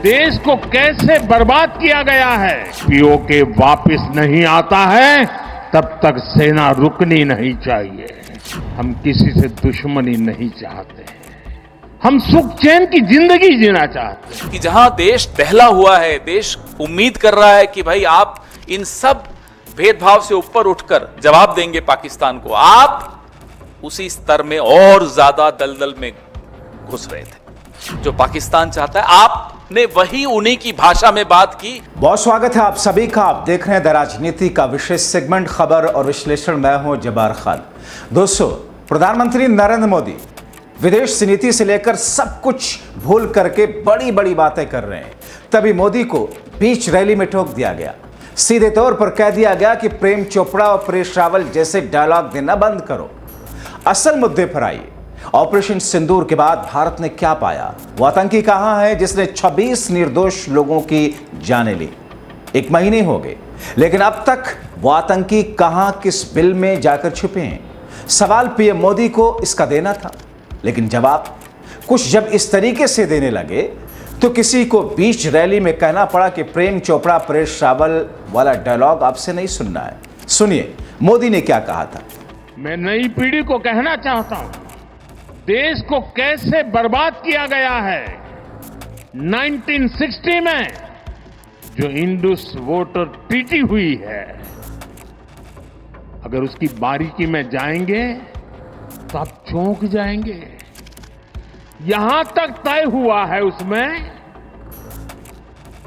देश को कैसे बर्बाद किया गया है। पीओके वापस नहीं आता है तब तक सेना रुकनी नहीं चाहिए। हम किसी से दुश्मनी नहीं चाहते, हम सुख चैन की जिंदगी जीना चाहते हैं। कि जहां देश दहला हुआ है, देश उम्मीद कर रहा है कि भाई आप इन सब भेदभाव से ऊपर उठकर जवाब देंगे पाकिस्तान को, आप उसी स्तर में और ज्यादा दलदल में घुस रहे थे। जो पाकिस्तान चाहता है, आपने वही उन्हीं की भाषा में बात की। बहुत स्वागत है आप सभी का। आप देख रहे हैं द राजनीति का विशेष सेगमेंट खबर और विश्लेषण। मैं हूं जब्बार खान। दोस्तों, प्रधानमंत्री नरेंद्र मोदी विदेश नीति से लेकर सब कुछ भूल करके बड़ी बड़ी बातें कर रहे हैं। तभी मोदी को बीच रैली में ठोक दिया गया। सीधे तौर पर कह दिया गया कि प्रेम चोपड़ा और परेश रावल जैसे डायलॉग देना बंद करो। असल मुद्दे पर आइए। ऑपरेशन सिंदूर के बाद भारत ने क्या पाया? वो आतंकी कहां है जिसने 26 निर्दोष लोगों की जानें ली? 1 महीने हो गए, लेकिन अब तक वो आतंकी कहां, किस बिल में जाकर छुपे हैं? सवाल पीएम मोदी को इसका देना था, लेकिन जवाब कुछ जब इस तरीके से देने लगे तो किसी को बीच रैली में कहना पड़ा कि प्रेम चोपड़ा परेश रावल वाला डायलॉग आपसे नहीं सुनना है। सुनिए मोदी ने क्या कहा था। मैं नई पीढ़ी को कहना चाहता हूं, देश को कैसे बर्बाद किया गया है। 1960 में जो इंडस वाटर ट्रीटी हुई है, अगर उसकी बारीकी में जाएंगे तो आप चौंक जाएंगे। यहां तक तय हुआ है उसमें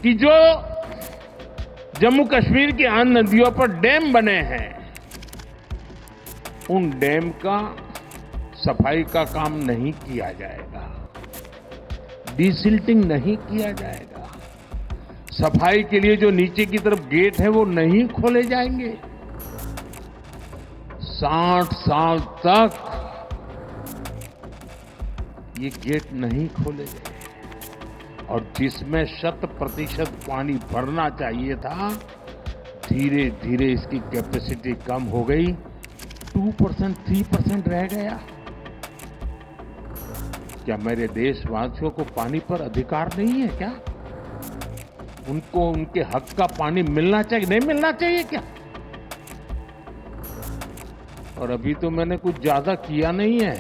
कि जो जम्मू कश्मीर की अन्य नदियों पर डैम बने हैं, उन डैम का सफाई का काम नहीं किया जाएगा, डिसिल्टिंग नहीं किया जाएगा, सफाई के लिए जो नीचे की तरफ गेट है वो नहीं खोले जाएंगे। 60 साल तक ये गेट नहीं खोले गए और जिसमें 100% पानी भरना चाहिए था, धीरे धीरे इसकी कैपेसिटी कम हो गई, 2%, 3% रह गया। क्या मेरे देशवासियों को पानी पर अधिकार नहीं है क्या? उनको उनके हक का पानी मिलना चाहिए, नहीं मिलना चाहिए क्या? और अभी तो मैंने कुछ ज्यादा किया नहीं है।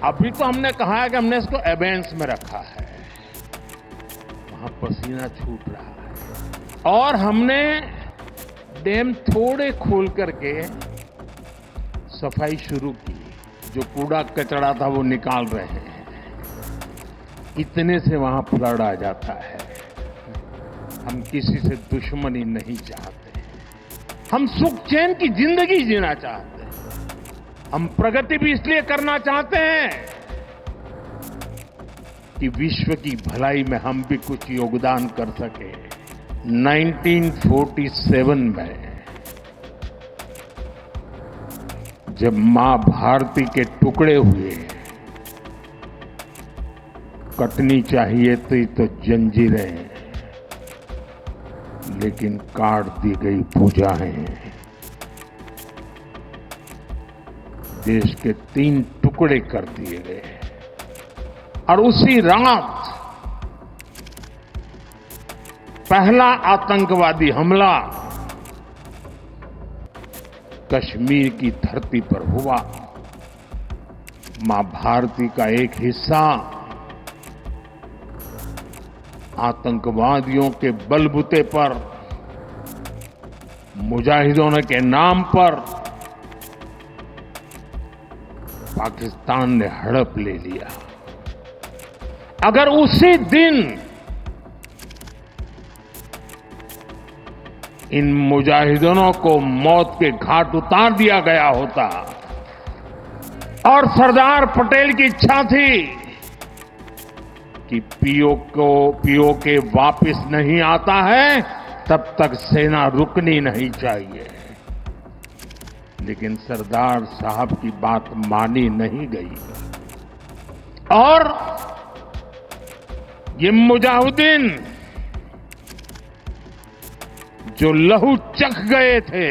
अभी तो हमने कहा है कि हमने इसको एबेंस में रखा है, वहां पसीना छूट रहा है, और हमने डैम थोड़े खोल करके सफाई शुरू की। जो कूड़ा कचरा था वो निकाल रहे हैं। इतने से वहां फ्लड आ जाता है। हम किसी से दुश्मनी नहीं चाहते, हम सुख चैन की जिंदगी जीना चाहते हैं। हम प्रगति भी इसलिए करना चाहते हैं कि विश्व की भलाई में हम भी कुछ योगदान कर सके। 1947 में जब मां भारती के टुकड़े हुए, कटनी चाहिए थी तो जंजीरें, लेकिन काट दी गई भुजाएं। देश के 3 टुकड़े कर दिए गए और उसी रात पहला आतंकवादी हमला कश्मीर की धरती पर हुआ। मां भारती का एक हिस्सा आतंकवादियों के बलबूते पर, मुजाहिदों के नाम पर पाकिस्तान ने हड़प ले लिया। अगर उसी दिन इन मुजाहिदों को मौत के घाट उतार दिया गया होता, और सरदार पटेल की इच्छा थी कि पीओके वापस नहीं आता है तब तक सेना रुकनी नहीं चाहिए, लेकिन सरदार साहब की बात मानी नहीं गई और ये मुजाहिदीन जो लहू चख गए थे,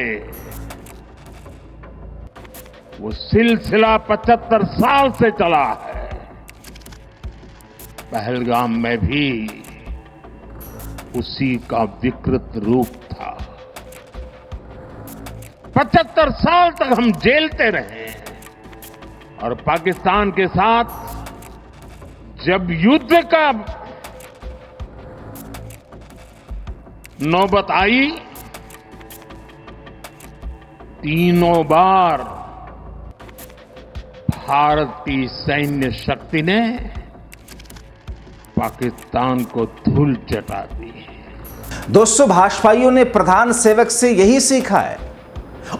वो सिलसिला 75 साल से चला है। पहलगाम में भी उसी का विकृत रूप था। 75 साल तक हम झेलते रहे और पाकिस्तान के साथ जब युद्ध का नौबत आई, तीनों बार भारत की सैन्य शक्ति ने पाकिस्तान को धूल चटा दी। दोस्तों, भाजपाइयों ने प्रधान सेवक से यही सीखा है।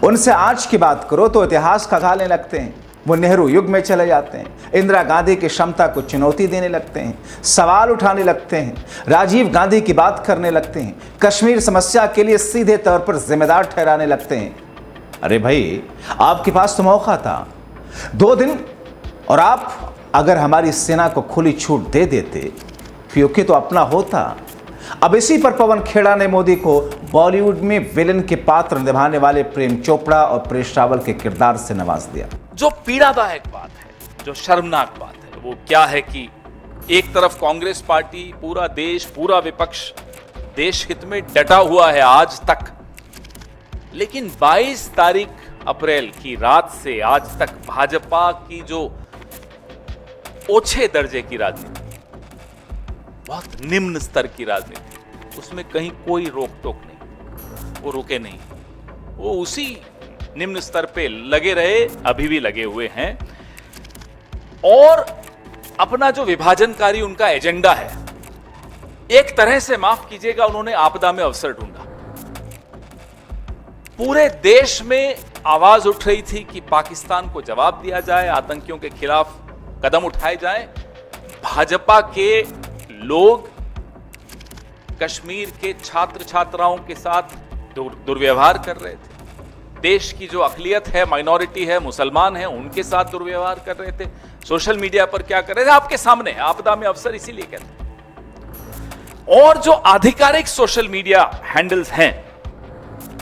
उनसे आज की बात करो तो इतिहास खंगालने लगते हैं। वो नेहरू युग में चले जाते हैं, इंदिरा गांधी की क्षमता को चुनौती देने लगते हैं, सवाल उठाने लगते हैं, राजीव गांधी की बात करने लगते हैं, कश्मीर समस्या के लिए सीधे तौर पर जिम्मेदार ठहराने लगते हैं। अरे भाई, आपके पास तो मौका था 2 दिन, और आप अगर हमारी सेना को खुली छूट दे देते, पीओके तो अपना होता। अब इसी पर पवन खेड़ा ने मोदी को बॉलीवुड में विलेन के पात्र निभाने वाले प्रेम चोपड़ा और परेश रावल के किरदार से नवाज दिया। जो पीड़ादायक बात है, जो शर्मनाक बात है, वो क्या है कि एक तरफ कांग्रेस पार्टी, पूरा देश, पूरा विपक्ष देश हित में डटा हुआ है आज तक, लेकिन 22 तारीख अप्रैल की रात से आज तक भाजपा की जो ओछे दर्जे की राजनीति, बहुत निम्न स्तर की राजनीति, उसमें कहीं कोई रोक टोक नहीं, वो रुके नहीं, वो उसी निम्न स्तर पे लगे रहे, अभी भी लगे हुए हैं। और अपना जो विभाजनकारी उनका एजेंडा है, एक तरह से माफ कीजिएगा, उन्होंने आपदा में अवसर ढूंढा। पूरे देश में आवाज उठ रही थी कि पाकिस्तान को जवाब दिया जाए, आतंकियों के खिलाफ कदम उठाए जाएं। भाजपा के लोग कश्मीर के छात्र छात्राओं के साथ दुर्व्यवहार कर रहे थे। देश की जो अकलियत है, माइनॉरिटी है, मुसलमान है, उनके साथ दुर्व्यवहार कर रहे थे। सोशल मीडिया पर क्या कर रहे थे, आपके सामने है। आपदा में अवसर इसीलिए कहते हैं। और जो आधिकारिक सोशल मीडिया हैंडल्स हैं,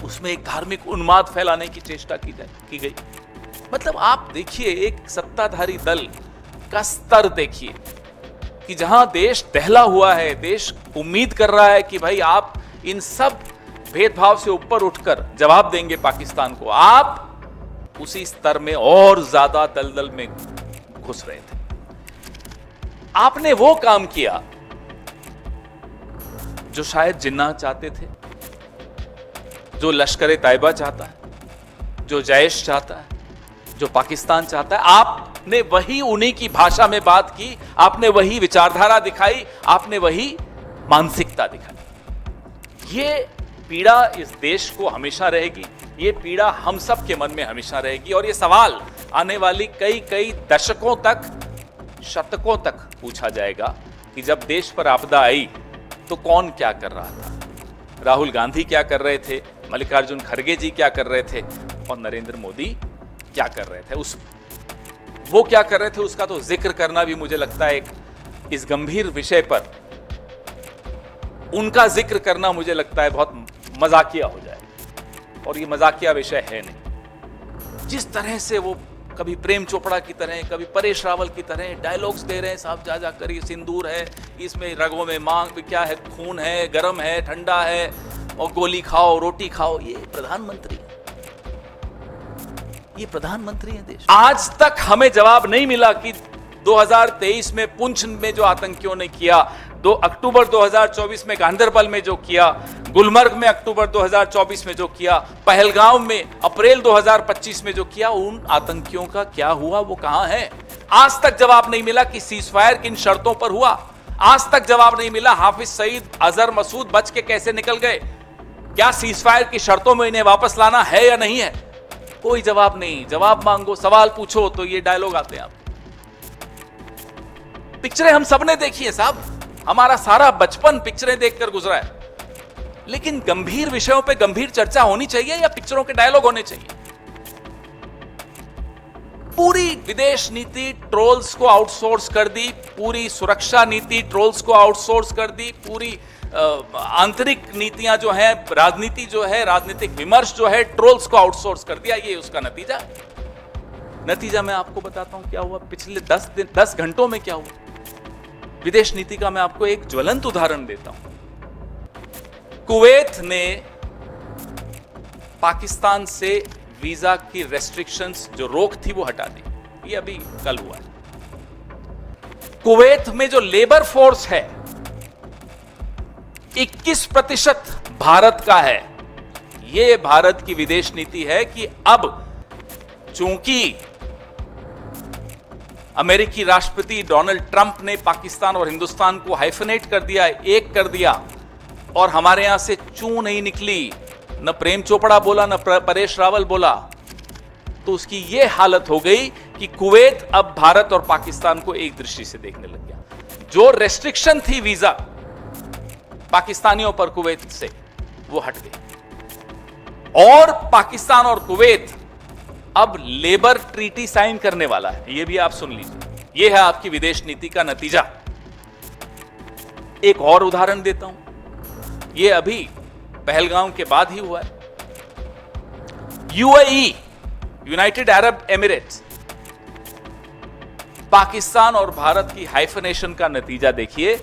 उसमें एक धार्मिक उन्माद फैलाने की चेष्टा की गई। मतलब आप देखिए, एक सत्ताधारी दल का स्तर देखिए कि जहां देश दहला हुआ है, देश उम्मीद कर रहा है कि भाई आप इन सब भेदभाव से ऊपर उठकर जवाब देंगे पाकिस्तान को, आप उसी स्तर में और ज्यादा दलदल में घुस रहे थे। आपने वो काम किया जो शायद जिन्ना चाहते थे, जो लश्कर तैयबा चाहता है, जो जैश चाहता है, जो पाकिस्तान चाहता है। आपने वही उन्हीं की भाषा में बात की, आपने वही विचारधारा दिखाई, आपने वही मानसिकता दिखाई। ये पीड़ा इस देश को हमेशा रहेगी, ये पीड़ा हम सब के मन में हमेशा रहेगी। और ये सवाल आने वाली कई दशकों तक, शतकों तक पूछा जाएगा कि जब देश पर आपदा आई तो कौन क्या कर रहा था, राहुल गांधी क्या कर रहे थे, मल्लिकार्जुन खड़गे जी क्या कर रहे थे, और नरेंद्र मोदी क्या कर रहे थे। वो क्या कर रहे थे उसका तो जिक्र करना भी मुझे लगता है इस गंभीर विषय पर उनका जिक्र करना मुझे लगता है बहुत मजाकिया हो जाएगा, और ये मजाकिया विषय है नहीं। जिस तरह से वो कभी प्रेम चोपड़ा की तरह, कभी परेश रावल की तरह डायलॉग्स दे रहे हैं, साहब जा जाकर ये सिंदूर है, इसमें रगों में मांग क्या है, खून है, गर्म है, ठंडा है, और गोली खाओ, रोटी खाओ। ये प्रधानमंत्री है देश। आज तक हमें जवाब नहीं मिला कि 2023 में पुंछ में जो आतंकियों ने किया, 2 अक्टूबर 2024 में गांधरबल में जो किया, गुलमर्ग में अक्टूबर 2024 में जो किया, पहलगाम में अप्रैल 2025 में जो किया, उन आतंकियों का क्या हुआ, वो कहां है? आज तक जवाब नहीं मिला कि सीजफायर किन शर्तों पर हुआ। आज तक जवाब नहीं मिला हाफिज सईद, अजहर मसूद बच के कैसे निकल गए। क्या सीजफायर की शर्तों में इन्हें वापस लाना है या नहीं है? कोई जवाब नहीं। जवाब मांगो, सवाल पूछो तो ये डायलॉग आते हैं। आप पिक्चरें हम सबने देखी है साहब, हमारा सारा बचपन पिक्चरें देखकर गुजरा है, लेकिन गंभीर विषयों पे गंभीर चर्चा होनी चाहिए या पिक्चरों के डायलॉग होने चाहिए? पूरी विदेश नीति ट्रोल्स को आउटसोर्स कर दी, पूरी सुरक्षा नीति ट्रोल्स को आउटसोर्स कर दी, पूरी आंतरिक नीतियां जो है, राजनीति जो है, राजनीतिक विमर्श जो है, ट्रोल्स को आउटसोर्स कर दिया। ये उसका नतीजा मैं आपको बताता हूं क्या हुआ पिछले 10 घंटों में क्या हुआ। विदेश नीति का मैं आपको एक ज्वलंत उदाहरण देता हूं। कुवैत ने पाकिस्तान से वीजा की रेस्ट्रिक्शंस जो रोक थी वो हटा दी। ये अभी कल हुआ है। कुवैत में जो लेबर फोर्स है 21% भारत का है। यह भारत की विदेश नीति है कि अब चूंकि अमेरिकी राष्ट्रपति डोनाल्ड ट्रंप ने पाकिस्तान और हिंदुस्तान को हाइफनेट कर दिया, एक कर दिया, और हमारे यहां से चू नहीं निकली, न प्रेम चोपड़ा बोला न परेश रावल बोला, तो उसकी यह हालत हो गई कि कुवैत अब भारत और पाकिस्तान को एक दृष्टि से देखने लग गया। जो रेस्ट्रिक्शन थी वीजा पाकिस्तानियों पर कुवैत से, वो हट गई और पाकिस्तान और कुवैत अब लेबर ट्रीटी साइन करने वाला है। यह भी आप सुन लीजिए। यह है आपकी विदेश नीति का नतीजा। एक और उदाहरण देता हूं, यह अभी पहलगाम के बाद ही हुआ है। UAE, United Arab Emirates, Pakistan और भारत की हाइफनेशन का नतीजा देखिए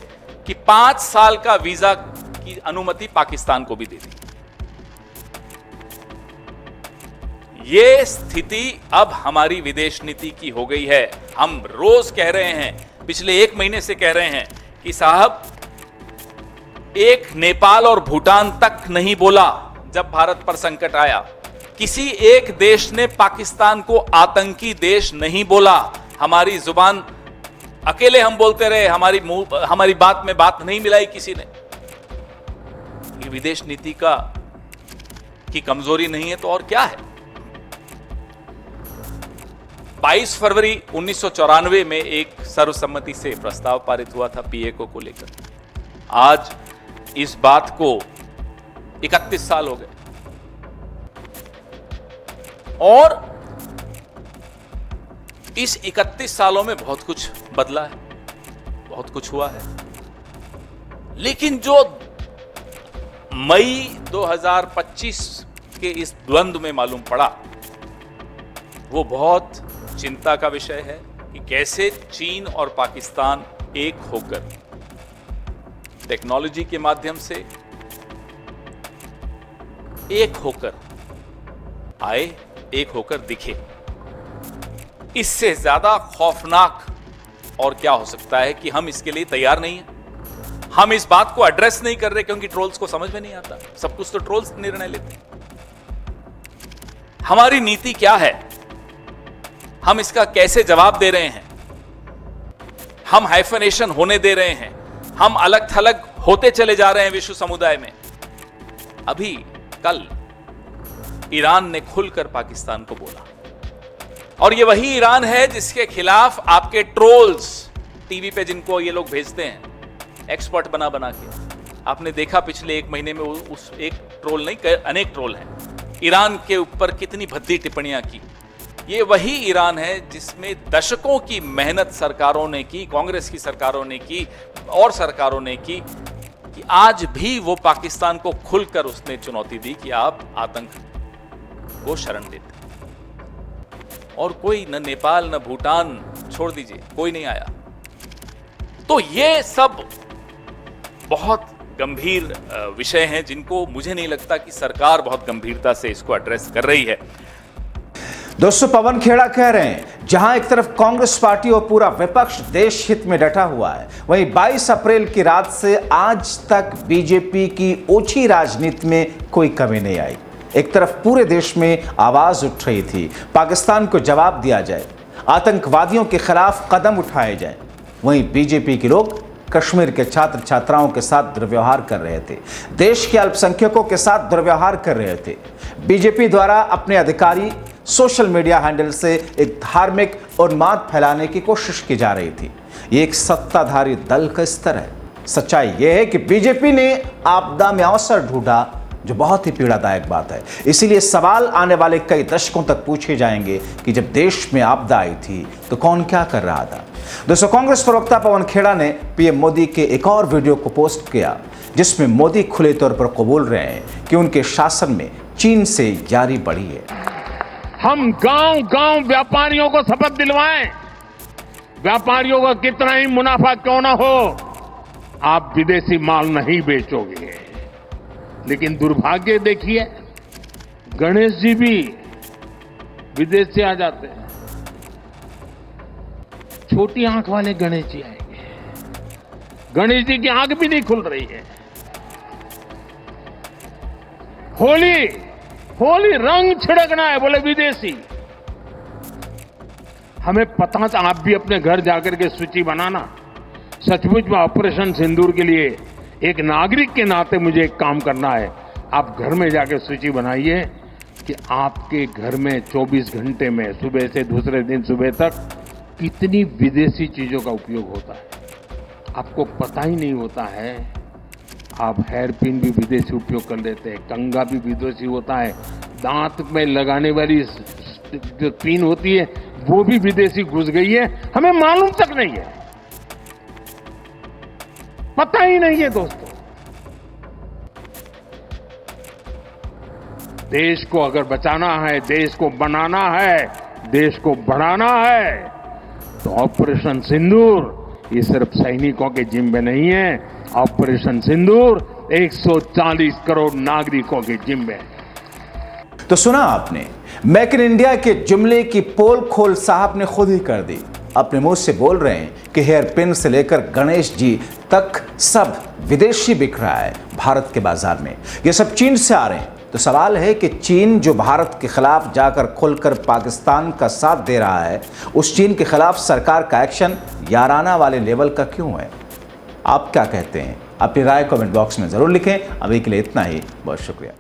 कि 5 साल का वीजा की अनुमति पाकिस्तान को भी दे दी। यह स्थिति अब हमारी विदेश नीति की हो गई है। हम रोज कह रहे हैं, पिछले 1 महीने से कह रहे हैं कि साहब, एक नेपाल और भूटान तक नहीं बोला जब भारत पर संकट आया। किसी एक देश ने पाकिस्तान को आतंकी देश नहीं बोला। हमारी जुबान अकेले हम बोलते रहे, हमारी बात में बात नहीं मिलाई किसी ने। ये विदेश नीति की कमजोरी नहीं है तो और क्या है। 22 फरवरी 1994 में एक सर्वसम्मति से प्रस्ताव पारित हुआ था पीएको को लेकर। आज इस बात को 31 साल हो गए और इस 31 सालों में बहुत कुछ बदला है, बहुत कुछ हुआ है। लेकिन जो मई 2025 के इस द्वंद्व में मालूम पड़ा, वो बहुत चिंता का विषय है कि कैसे चीन और पाकिस्तान एक होकर टेक्नोलॉजी के माध्यम से एक होकर आए, एक होकर दिखे। इससे ज्यादा खौफनाक और क्या हो सकता है कि हम इसके लिए तैयार नहीं हैं। हम इस बात को एड्रेस नहीं कर रहे क्योंकि ट्रोल्स को समझ में नहीं आता। सब कुछ तो ट्रोल्स निर्णय लेते हैं। हमारी नीति क्या है, हम इसका कैसे जवाब दे रहे हैं। हम हाइफनेशन होने दे रहे हैं, हम अलग थलग होते चले जा रहे हैं विश्व समुदाय में। अभी कल ईरान ने खुलकर पाकिस्तान को बोला, और ये वही ईरान है जिसके खिलाफ आपके ट्रोल्स टीवी पे, जिनको ये लोग भेजते हैं एक्सपर्ट बना बना के, आपने देखा पिछले 1 महीने में उस एक ट्रोल नहीं, अनेक ट्रोल हैं, ईरान के ऊपर कितनी भद्दी टिप्पणियां की। ये वही ईरान है जिसमें दशकों की मेहनत सरकारों ने की, कांग्रेस की सरकारों ने की और सरकारों ने की, कि आज भी वो पाकिस्तान को खुलकर उसने चुनौती दी कि आप आतंक को शरण देते। और कोई न नेपाल न भूटान, छोड़ दीजिए, कोई नहीं आया। तो ये सब बहुत गंभीर विषय हैं जिनको मुझे नहीं लगता कि सरकार बहुत गंभीरता से इसको एड्रेस कर रही है। दोस्तों, पवन खेड़ा कह रहे हैं, जहां एक तरफ कांग्रेस पार्टी और पूरा विपक्ष देश हित में डटा हुआ है, वहीं 22 अप्रैल की रात से आज तक बीजेपी की ओछी राजनीति में कोई कमी नहीं आई। एक तरफ पूरे देश में आवाज उठ रही थी, पाकिस्तान को जवाब दिया जाए, आतंकवादियों के खिलाफ कदम उठाए जाए, वहीं बीजेपी के लोग कश्मीर के छात्र छात्राओं के साथ दुर्व्यवहार कर रहे थे, देश के अल्पसंख्यकों के साथ दुर्व्यवहार कर रहे थे। बीजेपी द्वारा अपने अधिकारी सोशल मीडिया हैंडल से एक धार्मिक उन्माद फैलाने की कोशिश की जा रही थी। ये एक सत्ताधारी दल का स्तर है। सच्चाई यह है कि बीजेपी ने आपदा में अवसर ढूंढा, जो बहुत ही पीड़ादायक बात है। इसीलिए सवाल आने वाले कई दशकों तक पूछे जाएंगे कि जब देश में आपदा आई थी तो कौन क्या कर रहा था। दोस्तों, कांग्रेस प्रवक्ता पवन खेड़ा ने पीएम मोदी के एक और वीडियो को पोस्ट किया, जिसमें मोदी खुले तौर पर कबूल रहे हैं कि उनके शासन में चीन से यारी बढ़ी है। हम गांव-गांव व्यापारियों को शपथ दिलवाएं, व्यापारियों का कितना ही मुनाफा क्यों ना हो, आप विदेशी माल नहीं बेचोगे। लेकिन दुर्भाग्य देखिए, गणेश जी भी विदेश से आ जाते हैं। छोटी आंख वाले गणेश जी आएंगे, गणेश जी की आंख भी नहीं खुल रही है। होली होली रंग छिड़कना है, बोले विदेशी। हमें पता था, आप भी अपने घर जाकर के सूची बनाना। सचमुच में ऑपरेशन सिंदूर के लिए एक नागरिक के नाते मुझे एक काम करना है। आप घर में जाकर सूची बनाइए कि आपके घर में 24 घंटे में सुबह से दूसरे दिन सुबह तक कितनी विदेशी चीजों का उपयोग होता है। आपको पता ही नहीं होता है। आप हेयर पिन भी विदेशी उपयोग कर लेते हैं, कंघा भी विदेशी होता है, दांत में लगाने वाली जो पिन होती है वो भी विदेशी घुस गई है, हमें मालूम तक नहीं है, पता ही नहीं है दोस्तों। देश को अगर बचाना है, देश को बनाना है, देश को बढ़ाना है, तो ऑपरेशन सिंदूर ये सिर्फ सैनिकों के जिम्मे नहीं है। ऑपरेशन सिंदूर 140 करोड़ नागरिकों के जिम्मे है। तो सुना आपने, मेक इन इंडिया के जुमले की पोल खोल साहब ने खुद ही कर दी। अपने मुंह से बोल रहे हैं कि हेयर पिन से लेकर गणेश जी तक सब विदेशी बिक रहा है भारत के बाजार में। ये सब चीन से आ रहे हैं। तो सवाल है कि चीन जो भारत के खिलाफ जाकर खुलकर पाकिस्तान का साथ दे रहा है, उस चीन के खिलाफ सरकार का एक्शन याराना वाले लेवल का क्यों है? आप क्या कहते हैं? अपनी राय कमेंट बॉक्स में जरूर लिखें। अभी के लिए इतना ही, बहुत शुक्रिया।